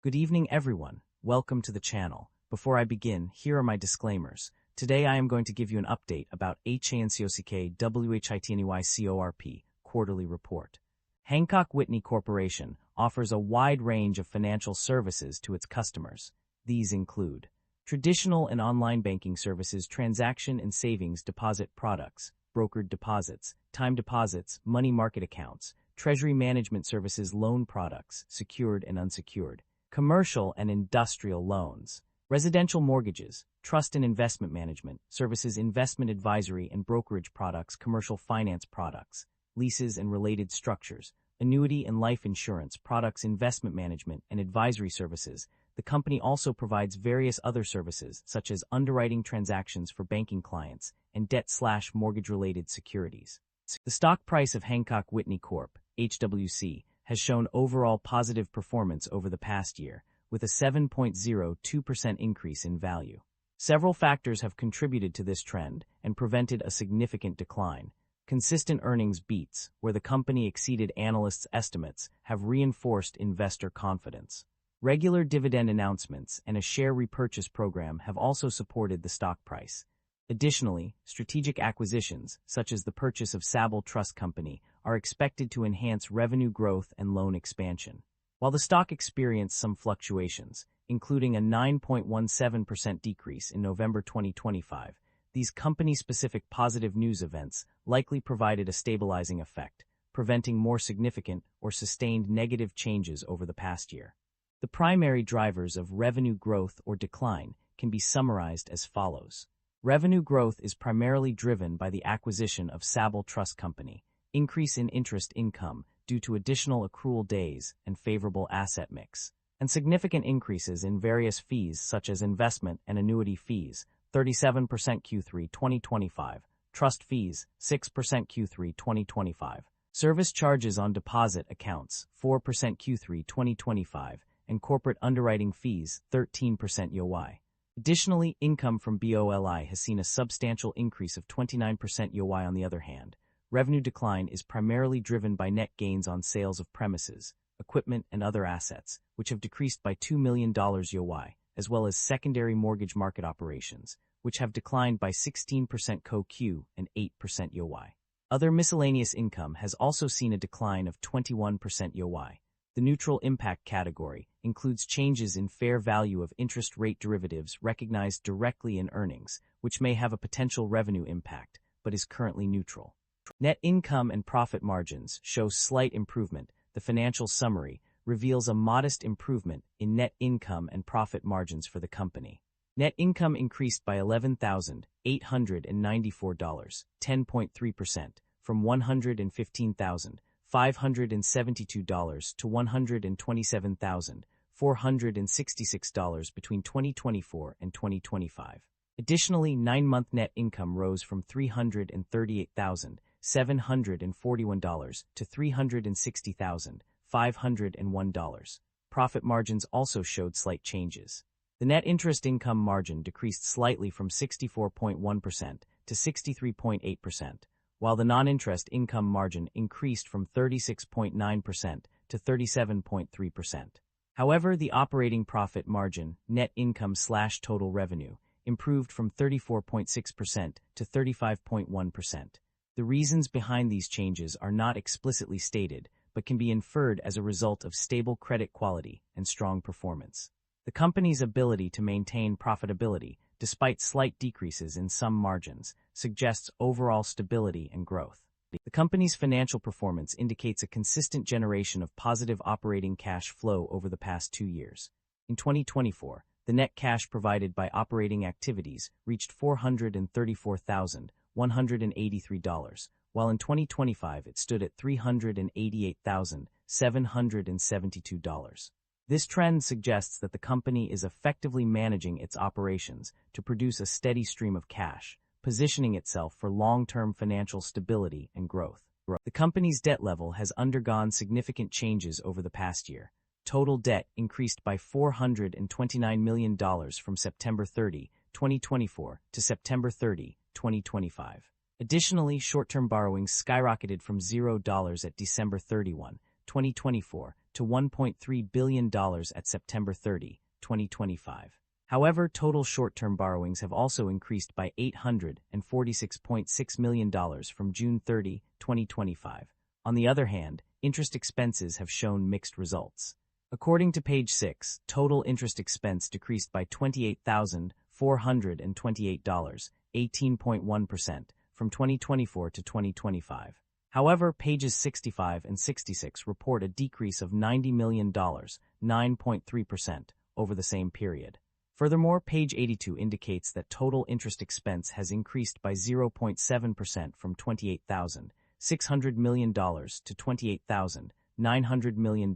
Good evening, everyone. Welcome to the channel. Before I begin, here are my disclaimers. Today I am going to give you an update about HANCOCK WHITNEY CORP quarterly report. Hancock Whitney Corporation offers a wide range of financial services to its customers. These include traditional and online banking services, transaction and savings deposit products, brokered deposits, time deposits, money market accounts, treasury management services, loan products, secured and unsecured, commercial and industrial loans, residential mortgages, trust and investment management services, investment advisory and brokerage products, commercial finance products, leases and related structures, annuity and life insurance products, investment management and advisory services. The company also provides various other services such as underwriting transactions for banking clients and debt/mortgage-related securities. The stock price of Hancock Whitney Corp. (HWC) has shown overall positive performance over the past year, with a 7.02% increase in value. Several factors have contributed to this trend and prevented a significant decline. Consistent earnings beats, where the company exceeded analysts' estimates, have reinforced investor confidence. Regular dividend announcements and a share repurchase program have also supported the stock price. Additionally, strategic acquisitions, such as the purchase of Sabal Trust Company, are expected to enhance revenue growth and loan expansion. While the stock experienced some fluctuations, including a 9.17% decrease in November 2025, these company-specific positive news events likely provided a stabilizing effect, preventing more significant or sustained negative changes over the past year. The primary drivers of revenue growth or decline can be summarized as follows. Revenue growth is primarily driven by the acquisition of Sabal Trust Company, increase in interest income due to additional accrual days and favorable asset mix, and significant increases in various fees such as investment and annuity fees, 37% Q3 2025, trust fees, 6% Q3 2025, service charges on deposit accounts, 4% Q3 2025, and corporate underwriting fees, 13% YoY. Additionally, income from BOLI has seen a substantial increase of 29% YoY. On the other hand, revenue decline is primarily driven by net gains on sales of premises, equipment, and other assets, which have decreased by $2 million YoY, as well as secondary mortgage market operations, which have declined by 16% QoQ and 8% YoY. Other miscellaneous income has also seen a decline of 21% YoY. The neutral impact category includes changes in fair value of interest rate derivatives recognized directly in earnings, which may have a potential revenue impact, but is currently neutral. Net income and profit margins show slight improvement. The financial summary reveals a modest improvement in net income and profit margins for the company. Net income increased by $11,894, 10.3%, from $115,572 to $127,466 between 2024 and 2025. Additionally, 9-month net income rose from $338,741 to $360,501. Profit margins also showed slight changes. The net interest income margin decreased slightly from 64.1% to 63.8%, while the non-interest income margin increased from 36.9% to 37.3%. However, the operating profit margin, net income/total revenue, improved from 34.6% to 35.1%. The reasons behind these changes are not explicitly stated, but can be inferred as a result of stable credit quality and strong performance. The company's ability to maintain profitability, despite slight decreases in some margins, suggests overall stability and growth. The company's financial performance indicates a consistent generation of positive operating cash flow over the past 2 years. In 2024, the net cash provided by operating activities reached $434,183, while in 2025 it stood at $388,772. This trend suggests that the company is effectively managing its operations to produce a steady stream of cash, positioning itself for long-term financial stability and growth. The company's debt level has undergone significant changes over the past year. Total debt increased by $429 million from September 30, 2024 to September 30, 2025. Additionally, short-term borrowings skyrocketed from $0 at December 31, 2024 to $1.3 billion at September 30, 2025. However, total short-term borrowings have also increased by $846.6 million from June 30, 2025. On the other hand, interest expenses have shown mixed results. According to page 6, total interest expense decreased by $28,428, 18.1%, from 2024 to 2025. However, pages 65 and 66 report a decrease of $90 million, 9.3%, over the same period. Furthermore, page 82 indicates that total interest expense has increased by 0.7% from $28,600 million to $28,900 million,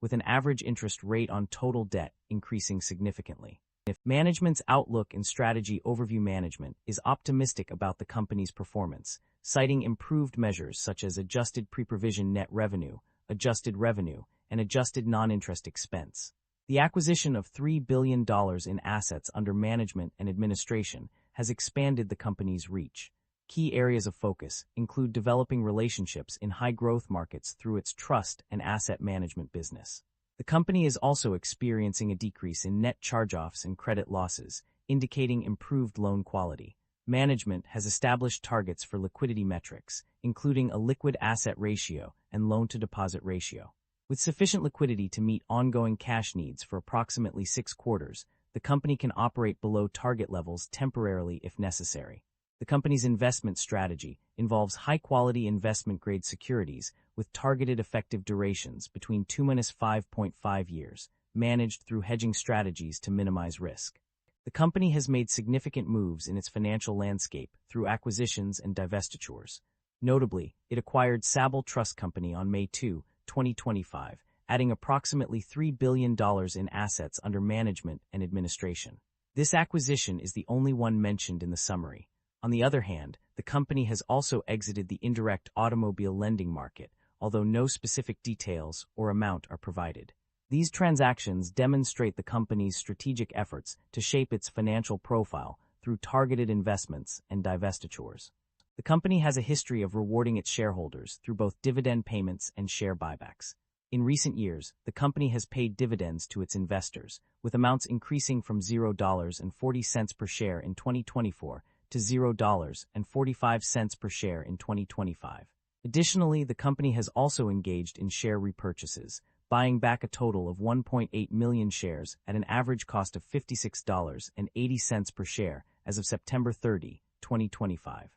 with an average interest rate on total debt increasing significantly. If management's outlook and strategy overview, management is optimistic about the company's performance, citing improved measures such as adjusted pre-provision net revenue, adjusted revenue, and adjusted non-interest expense. The acquisition of $3 billion in assets under management and administration has expanded the company's reach. Key areas of focus include developing relationships in high-growth markets through its trust and asset management business. The company is also experiencing a decrease in net charge-offs and credit losses, indicating improved loan quality. Management has established targets for liquidity metrics, including a liquid asset ratio and loan-to-deposit ratio. With sufficient liquidity to meet ongoing cash needs for approximately 6 quarters, the company can operate below target levels temporarily if necessary. The company's investment strategy involves high-quality investment-grade securities with targeted effective durations between 2–5.5 years, managed through hedging strategies to minimize risk. The company has made significant moves in its financial landscape through acquisitions and divestitures. Notably, it acquired Sabal Trust Company on May 2, 2025, adding approximately $3 billion in assets under management and administration. This acquisition is the only one mentioned in the summary. On the other hand, the company has also exited the indirect automobile lending market, although no specific details or amount are provided. These transactions demonstrate the company's strategic efforts to shape its financial profile through targeted investments and divestitures. The company has a history of rewarding its shareholders through both dividend payments and share buybacks. In recent years, the company has paid dividends to its investors, with amounts increasing from $0.40 per share in 2024 to $0.45 per share in 2025. Additionally, the company has also engaged in share repurchases, buying back a total of 1.8 million shares at an average cost of $56.80 per share as of September 30, 2025.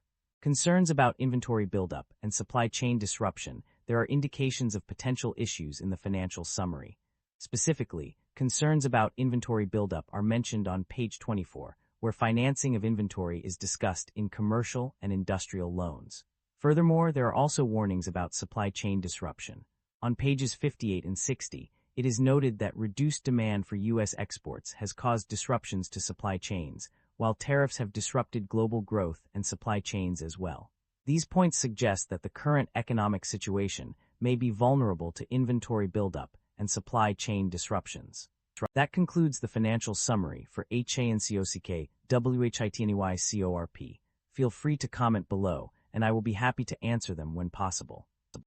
Concerns about inventory buildup and supply chain disruption. There are indications of potential issues in the financial summary. Specifically, concerns about inventory buildup are mentioned on page 24, where financing of inventory is discussed in commercial and industrial loans. Furthermore, there are also warnings about supply chain disruption. On pages 58 and 60, it is noted that reduced demand for U.S. exports has caused disruptions to supply chains, while tariffs have disrupted global growth and supply chains as well. These points suggest that the current economic situation may be vulnerable to inventory buildup and supply chain disruptions. That concludes the financial summary for HANCOCK WHITNEY CORP. Feel free to comment below, and I will be happy to answer them when possible.